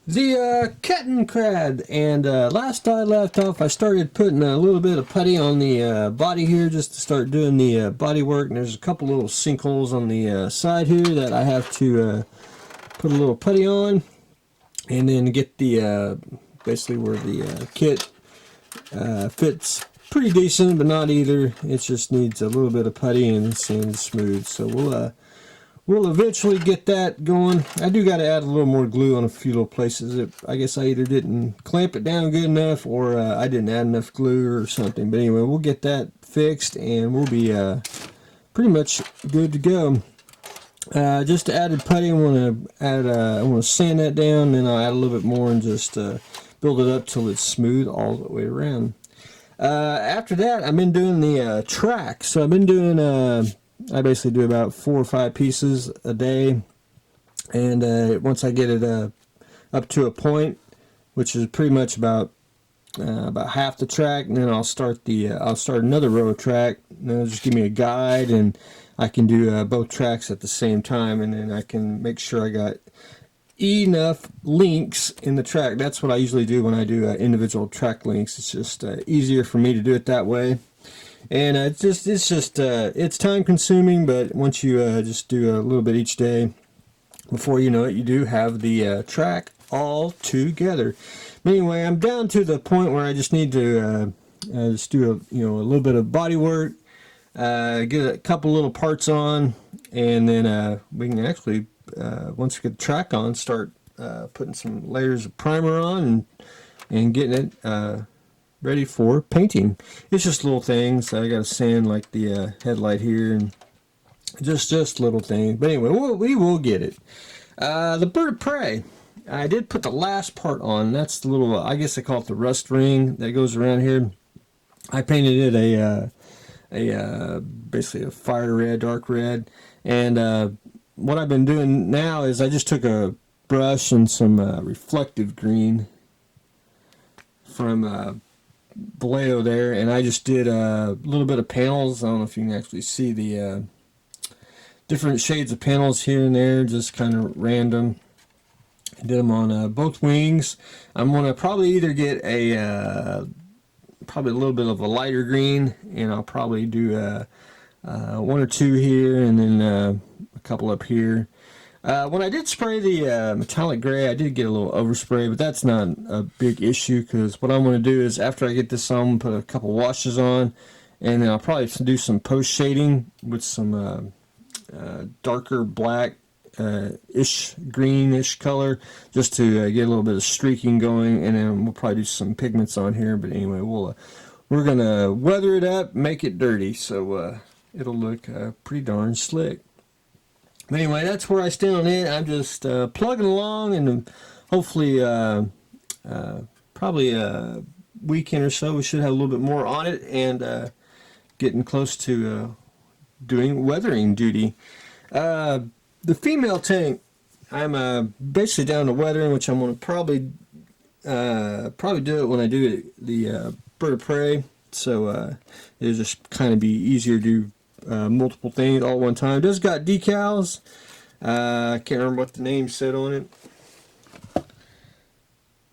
The Kettenkrad, and last I left off, I started putting a little bit of putty on the body here just to start doing the body work. And there's a couple little sinkholes on the side here that I have to put a little putty on, and then get the basically where the kit fits pretty decent, but not either. It just needs a little bit of putty and sand smooth. So we'll eventually get that going. I do got to add a little more glue on a few little places. I guess I either didn't clamp it down good enough, or I didn't add enough glue or something. But anyway, we'll get that fixed and we'll be pretty much good to go. Just added putty. I want to sand that down, then I'll add a little bit more and just build it up till it's smooth all the way around. After that, I've been doing the track. So I've been doing I basically do about 4 or 5 pieces a day, and once I get it up to a point, which is pretty much about half the track, and then I'll start another row of track. And it'll just give me a guide, and I can do both tracks at the same time, and then I can make sure I got enough links in the track. That's what I usually do when I do individual track links. It's just easier for me to do it that way. And it's time consuming, but once you just do a little bit each day, before you know it, you do have the track all together. But anyway, I'm down to the point where I just need to just do a little bit of body work, get a couple little parts on, and then we can actually once we get the track on, start putting some layers of primer on and getting it ready for painting. It's just little things. I got to sand like the headlight here, and just little things. But anyway, we will get it. The bird of prey, I did put the last part on. That's the little, I guess they call it the rust ring that goes around here. I painted it basically a fire red, dark red. And what I've been doing now is I just took a brush and some reflective green from Vallejo there, and I just did a little bit of panels. I don't know if you can actually see the different shades of panels here and there, just kind of random. I did them on both wings. I'm going to probably either get probably a little bit of a lighter green, and I'll probably do 1 or 2 here, and then a couple up here. When I did spray the metallic gray, I did get a little overspray, but that's not a big issue, because what I'm going to do is, after I get this on, put a couple washes on, and then I'll probably do some post shading with some darker black ish greenish color, just to get a little bit of streaking going, and then we'll probably do some pigments on here. But anyway, we're gonna weather it up, make it dirty, so it'll look pretty darn slick. But anyway, that's where I stand on it. I'm just plugging along, and hopefully probably a weekend or so we should have a little bit more on it, and getting close to doing weathering duty. The female tank, I'm basically down to weathering, which I'm going to probably do it when I do the bird of prey. So it'll just kind of be easier to do multiple things all at one time. It does got decals. I can't remember what the name said on it.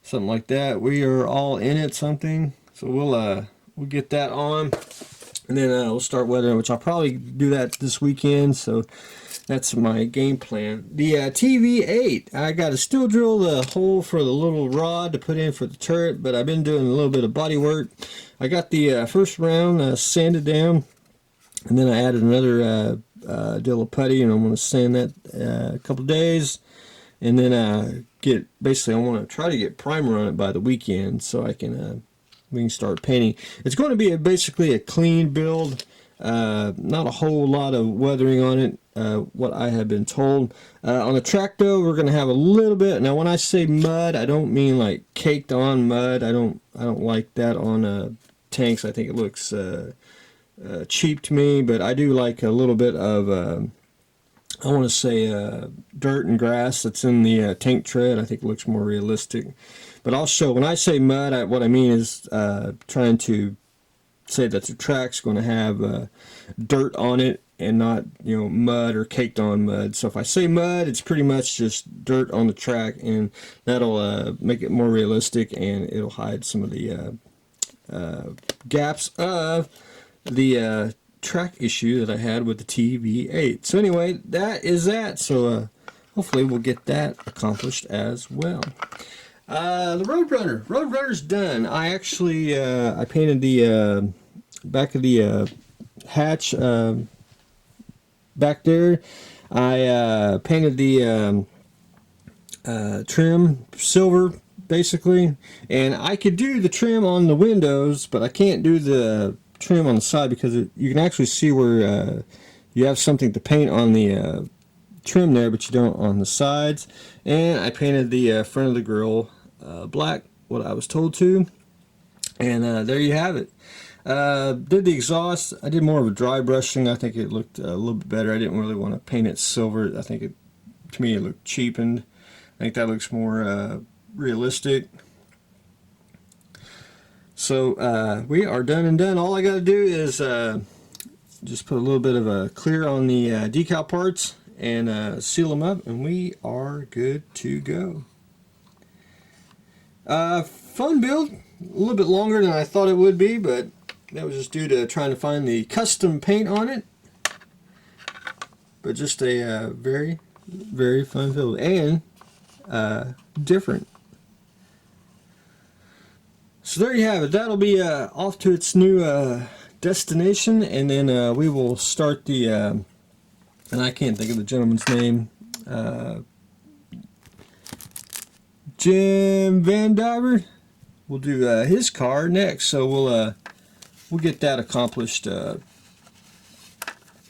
Something like that. We are all in it something. So we'll get that on, and then we'll start weathering, which I'll probably do that this weekend. So that's my game plan. The TV-8, I got to still drill the hole for the little rod to put in for the turret, but I've been doing a little bit of body work. I got the first round sanded down, and then I added another deal of putty, and I'm going to sand that a couple days, and then I want to try to get primer on it by the weekend, so we can start painting. It's going to be basically a clean build. Not a whole lot of weathering on it, what I have been told. On the track though, we're going to have a little bit. Now when I say mud, I don't mean like caked on mud. I don't like that on tanks. I think it looks cheap to me, but I do like a little bit of I want to say dirt and grass that's in the tank tread. I think it looks more realistic. But I'll show, when I say mud, what I mean is trying to say that the track's going to have dirt on it and not, you know, mud or caked on mud. So if I say mud, it's pretty much just dirt on the track, and that'll make it more realistic, and it'll hide some of the gaps of the track issue that I had with the TV-8. So anyway, that is that. So hopefully we'll get that accomplished as well. The Roadrunner's done. I actually I painted the back of the hatch back there. I painted the trim silver basically, and I could do the trim on the windows, but I can't do the trim on the side because you can actually see where you have something to paint on the trim there, but you don't on the sides. And I painted the front of the grill black, what I was told to, and there you have it. Did the exhaust. I did more of a dry brushing. I think it looked a little bit better. I didn't really want to paint it silver. I think to me it looked cheapened. I think that looks more realistic. So we are done and done. All I got to do is just put a little bit of a clear on the decal parts and seal them up, and we are good to go. Fun build. A little bit longer than I thought it would be, but that was just due to trying to find the custom paint on it. But just a very, very fun build, and different. So there you have it. That'll be off to its new destination, and then we will start the, and I can't think of the gentleman's name, Jim Van Diver. We'll do his car next, so we'll get that accomplished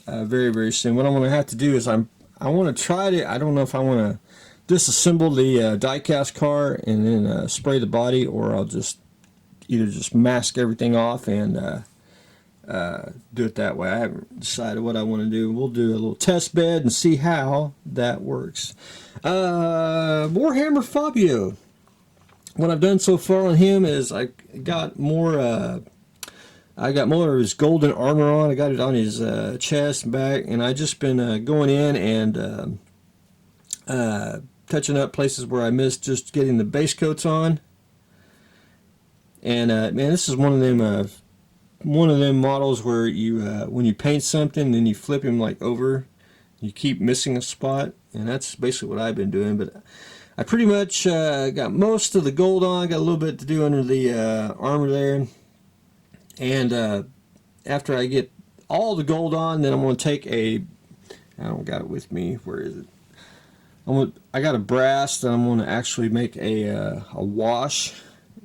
very, very soon. What I'm going to have to do is I want to try to, I don't know if I want to disassemble the die-cast car and then spray the body, or I'll just either just mask everything off and do it that way. I haven't decided what I want to do. We'll do a little test bed and see how that works. Warhammer Fabio. What I've done so far on him is I got more of his golden armor on. I got it on his chest and back, and I just been going in and touching up places where I missed, just getting the base coats on. And man, this is one of them models where you when you paint something, then you flip him like over, you keep missing a spot, and that's basically what I've been doing. But I pretty much got most of the gold on. Got a little bit to do under the armor there, and after I get all the gold on, then I'm going to take I don't got it with me. Where is it? I got a brass that I'm going to actually make a wash,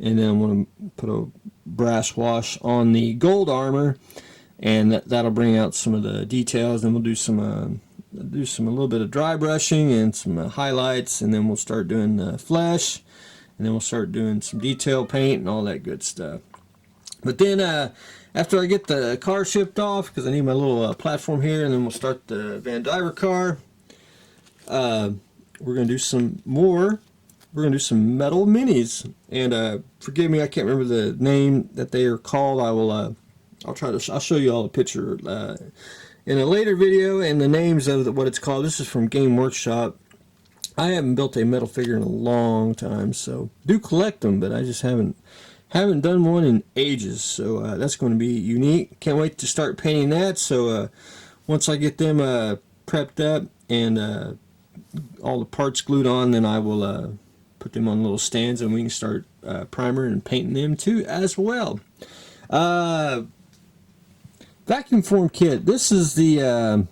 and then I'm going to put a brass wash on the gold armor, and that'll bring out some of the details. And we'll do a little bit of dry brushing and some highlights, and then we'll start doing flesh, and then we'll start doing some detail paint and all that good stuff. But then after I get the car shipped off, because I need my little platform here, and then we'll start the Van Diver car, we're going to do some more. We're going to do some metal minis, and forgive me, I can't remember the name that they are called. I'll show you all a picture in a later video, and the names of what it's called. This is from Game Workshop. I haven't built a metal figure in a long time, so do collect them, but I just haven't done one in ages. So that's going to be unique. Can't wait to start painting that. So once I get them prepped up and all the parts glued on, then I will put them on little stands, and we can start primering and painting them too as well. Vacuum form kit. This is the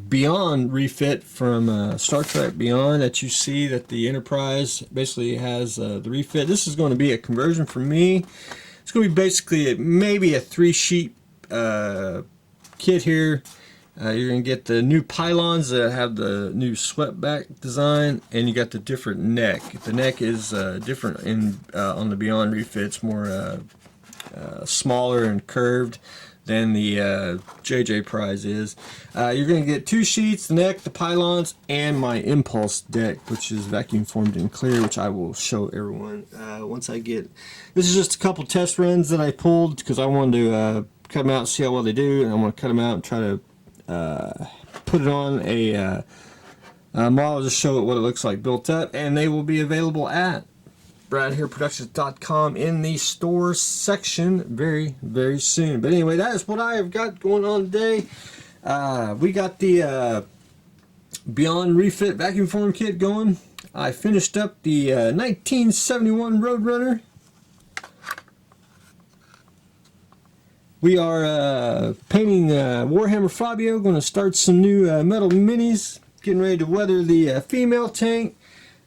Beyond refit from Star Trek Beyond that you see that the Enterprise basically has the refit. This is going to be a conversion for me. It's going to be basically maybe a 3-sheet kit here. You're going to get the new pylons that have the new swept back design, and you got the different neck. The neck is different on the Beyond refit. It's more smaller and curved. than the JJ prize is. You're going to get 2 sheets, the neck, the pylons, and my impulse deck, which is vacuum formed and clear, which I will show everyone once I get. This is just a couple test runs that I pulled because I wanted to cut them out and see how well they do, and I want to cut them out and try to put it on a model to show it what it looks like built up, and they will be available at bradhareproductions.com in the stores section very, very soon. But anyway, that is what I have got going on today. We got the Beyond Refit vacuum form kit going. I finished up the 1971 Roadrunner. We are painting Warhammer Fabio. Going to start some new metal minis. Getting ready to weather the female tank.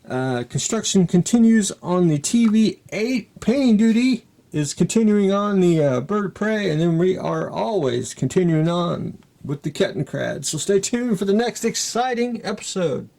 Construction continues on the TV-8. Painting duty is continuing on the Bird of Prey, and then we are always continuing on with the Kettenkrad. So stay tuned for the next exciting episode.